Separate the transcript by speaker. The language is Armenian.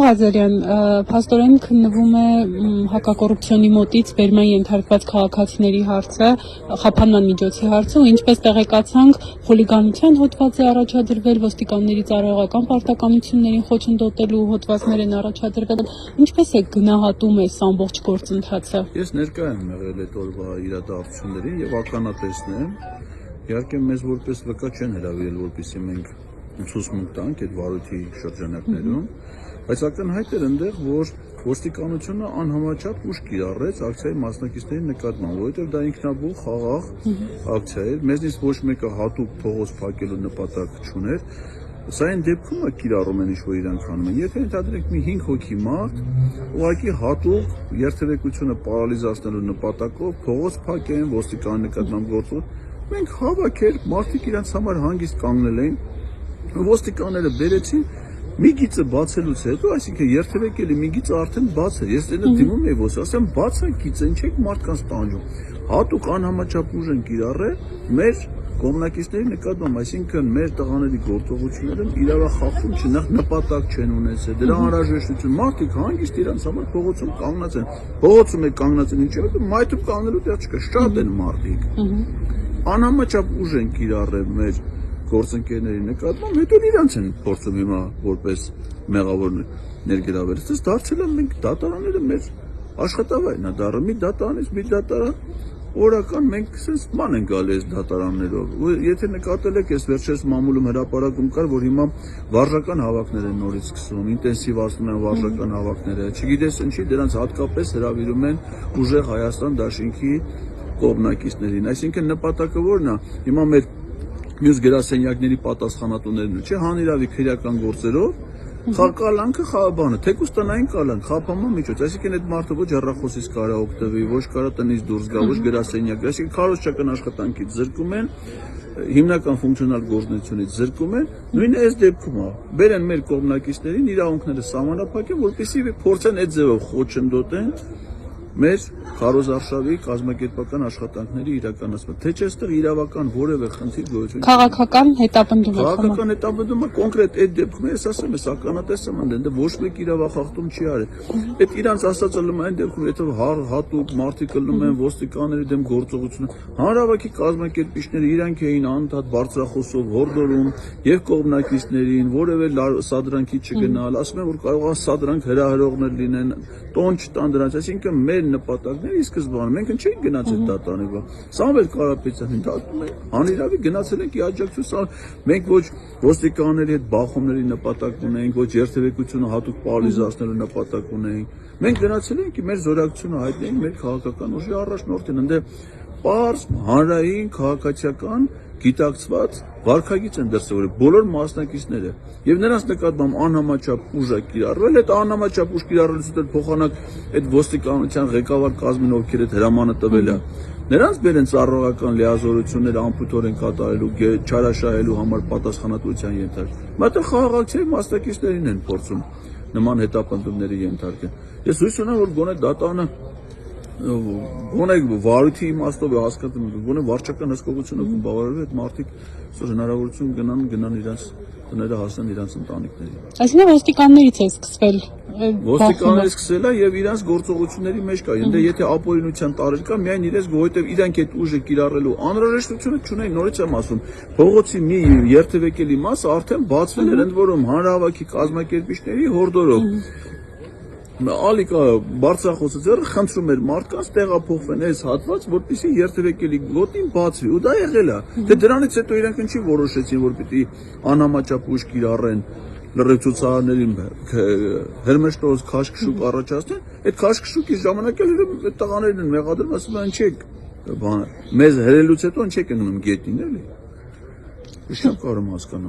Speaker 1: Ղազարյան, փաստորեն քննվում է հակակոռուպցիոնի մոտից բերման ենթարկված քաղաքացիների հարցը, խափանման միջոցի հարցը, ու ինչպես տեղեկացանք, խուլիգանության հոդված է առաջադրվել, ոստիկանների ծառայողական պարտականություններին խոչընդոտելու հոդվածներ են առաջադրվել։ Ինչպես է գնահատում այս ամբողջ գործընթացը։
Speaker 2: Ես ներկայ եմ եղել այդ օրվա իրադարձություններին եւ ականատեսն եմ։ Իհարկե մեզ որպես վկա չեն հրավիրել, որպեսզի մենք ցուցմունք տանք այդ վարույթի շրջանակներում, բայց ակնհայտ էր այնտեղ, որ ոստիկանությունը անհամաչափ ուժ կիրառեց ակցիայի մասնակիցների նկատմամբ, որովհետև դա ինքնաբուխ խաղաղ ակցիա էր, մեզնից ոչ մեկը հատուկ փողոց փակելու նպատակ չուներ։ Սա այն դեպքում է կիրառում են ինչ-որ իրանք անում են։ Եթե ընդհանրենք մի 5 հոգի մարդ, ուղղակի հատուկ երթևեկությունը պարալիզացնելու նպատակով փողոց փակեն, ոստիկանի նկատմամբ գործում, մենք հավաքել, մարդիկ իրանց համար հանգիստ կանգնել էին, ոստիկանները բերեցին, մի գիծը բացելուց հետո, այսինքն երթևեկելի մի գիծը արդեն բաց է։ Ես դեռ դիմում եի ոստի, ասեմ բացա գիծը, ինչ եք մարդկանց տանջում։ Հատուկ անհամաչափ ուժ են կիրառել մեր կողմնակիցների նկատմամբ, այսինքն մեր տղաների գործողությունները իրավախախտում չնախ նպատակ չեն ունեցել, դրա անհրաժեշտություն մարդիկ հանգիստ իրանց համար փողոցում կանգնած են, փողոցում է կանգնած են, ինչի՞ որ մայթում կանգնելու տեղ չկա, շատ են մարդիկ, անհամաչափ ուժ են կիրառել մեր գործընկերների նկատմամբ, հետո իրանց են փորձում հիմա որպես մեղավոր ներգրավել, դες դարձել են մենք դատարանները մեր աշխատավայրն է դառը, մի դատարանից մի դատարան օրական մենք sense ման են գալի այս դատարաններով։ Եթե նկատել եք, ես վերջերս մամուլում հրապարակում կար, որ հիմա վարժական հավաքներ են նորից սկսում, ինտենսիվացնում են վարժական հավաքները։ Չգիտես ինչի, դրանց հատկապես հրավիրում են ուժեղ Հայաստան դաշինքի կողմնակիցներին։ Այսինքն նպատակը որն է, հիմա մեր մյուս գրասենյակների պատասխանատուներն չէ, հանիրավի քրեական գործերով Խակալանքը խաբանը, թեկուզ տնային կալանք, խափանման միջոց, այսինքն այդ մարդը ոչ հեռախոսից կարա օգտվի, ոչ կարա տնից դուրս գա, ոչ գրասենյակ, այսինքն քարոզչական աշխատանքից զրկում են, հիմնական ֆունկցիոնալ գործունեությունից զրկում են, նույնը այս դեպքում է, բերեն մեր կողմնակիցներին իրավունքները սահմանափակեն, որպեսզի փորձեն այդ ձևով խոչընդոտեն մեր քարոզարշավի կազմակերպական աշխատանքների իրականացումը, թե չէ այստեղ իրավական որևէ խնդիր գոյություն չունի։
Speaker 1: Քաղաքական հետապնդում է։
Speaker 2: Քաղաքական հետապնդումը կոնկրետ այդ դեպքում ես ասեմ, ես ականատես եմ այնտեղ ոչ մեկ իրավախախտում չի արել։ Այդ իրանց ասածը լում այն դեպքում, եթե հատուկ մարդիկ լում են ոստիկանների դեմ գործողություն, հանրահավաքի կազմակերպիչները իրանք էին անընդհատ բարձրախոսով հորդորում եւ կողմնակիցներին որևէ սադրանքի չգնալ, ասում են որ կարող է սադրանք հրահրողներ լինեն, տոն չտան դրանց, այսինքն մեր նպատակները ի սկզբանե մենք չէինք գնացել դատարանի, Սամվել Կարապետյանին դատում են, անիրավի գնացել ենք ի աջակցություն, մենք ոչ ոստիկանների հետ բախումների նպատակ ունեինք, ոչ երթևեկությունը հատուկ պարալիզացնելու նպատակ ունեինք, մենք գնացել ենք մեր զորակցությունը հայտնենք մեր քաղաքական ուժի առաջնորդին, ընդ պարզ հանրային քաղաքացիական գիտակցված վարքագիծ են դրսևորել բոլոր մասնակիցները եւ նրանց նկատմամբ անհամաչափ ուժ է կիրառվել, այդ անհամաչափ ուժ կիրառելուց հետո փոխանակ այդ ոստիկանության ղեկավար կազմին ովքեր այդ հրամանը տվել է նրանց բերեն ծառայողական լիազորությունները անփութորեն կատարելու, չարաշահելու համար պատասխանատվության ենթարկել։ Մատը խաղաղակցի մասնակիցներին են փորձում նման հետապնդումների ենթարկել։ Ես հույս ունեմ, որ գոնե դատարանը գոնե վարույթի իմաստով է հասկանում, գոնե վարչական հսկողությունը կբավարարվի, այդ մարդիկ հնարավորություն գնան իրենց տները հասնեն իրենց ընտանիքներին։
Speaker 1: Այսինքն ոստիկաններից է սկսվել։
Speaker 2: Ոստիկաններից սկսել է եւ իրենց գործողությունների մեջ կա։ Եթե ապօրինության տարեր կա, միայն իրենց որովհետեւ իրանք այդ ուժը կիրառելու անհրաժեշտությունը չունեն, նորից եմ ասում, փողոցի մի երթևեկելի մասը արդեն բացվել էր, ընդ որում հանրահավաքի կազմակերպիչների հորդորով։ Ալիկա բարձրախոսը ձեռը խնդրում էր մարդկանց տեղափոխվեն այս հատված, որպեսզի երթևեկելի գոտին բացվի, ու դա եղել է։ Թե դրանից հետո իրանք ինչի որոշեցին, որ պիտի անհամաչափ ուժ կիրառեն լրացուցարներին հերմեշտոց քաշքշուկ առաջացնեն, այդ քաշքշուկի ժամանակ էլ այդ տղաներն են մեղադրում, ասում են ինչեք բանը, մեզ հրելուց հետո ինչ եք ընկնում գետնին էլի։ Ինչ չեմ կարող հասկանալ։